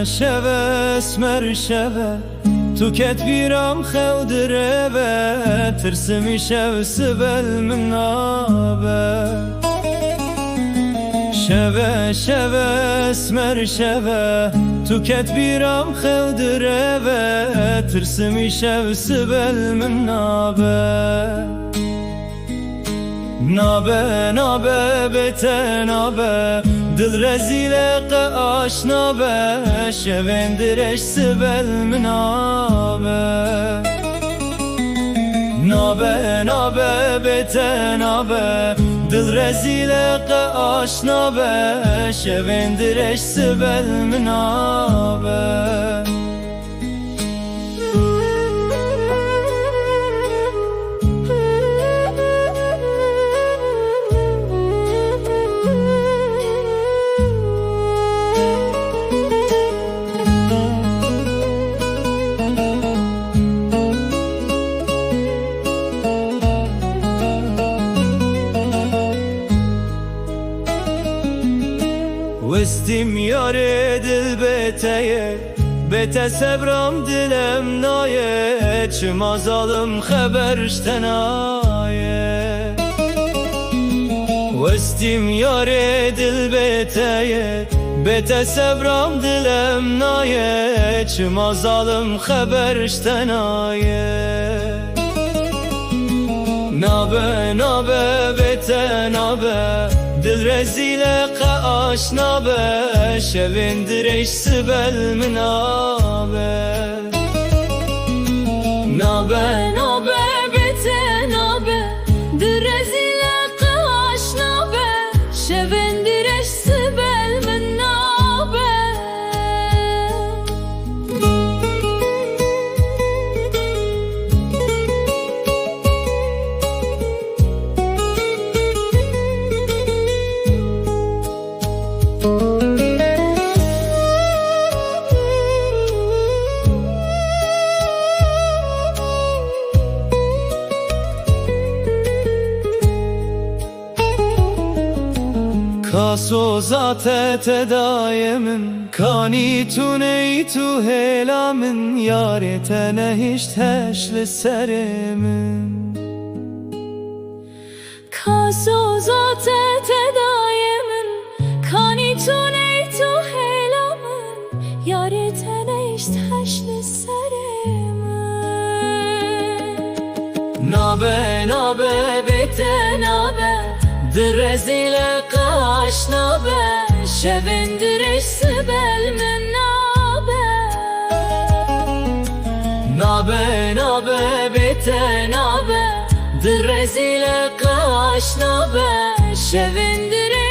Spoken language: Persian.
شوه اسمر شوه تو کت بیرام خودره و ترسمی شو سبل من نابه شوه شوه اسمر شوه تو کت بیرام خودره و ترسمی شو سبل من نابه نابه نابه بته نابه دل رزیل قاش نابه شوندرش سبل منابه نابه نابه بته نابه دل رزیل قاش نابه شوندرش سبل منابه وستیم یار دل بتیه بته سبرم دلم نایه چما ظالم خبرش تنایه وستیم یار دل بتیه بته سبرم دلم نایه چما ظالم خبرش تنایه نابه نابه بته نابه دل رزیل قاش نابه شوندرش سبل منابه نابه نابه بته نابه دل رزیل قاش نابه شوندرش سبل منابه کاسو ذات دایمم کانی تو نی تو هلامن یارت نهشتش لسرمن کاسو ذات دایمم کانی تو نی تو هلامن یارت نهشتش لسرمن نابه نابه بته نابه دل رزیل قاش نابه شوندرش سبل من نابه نابه نابه بته نابه دل رزیل قاش نابه شوندرش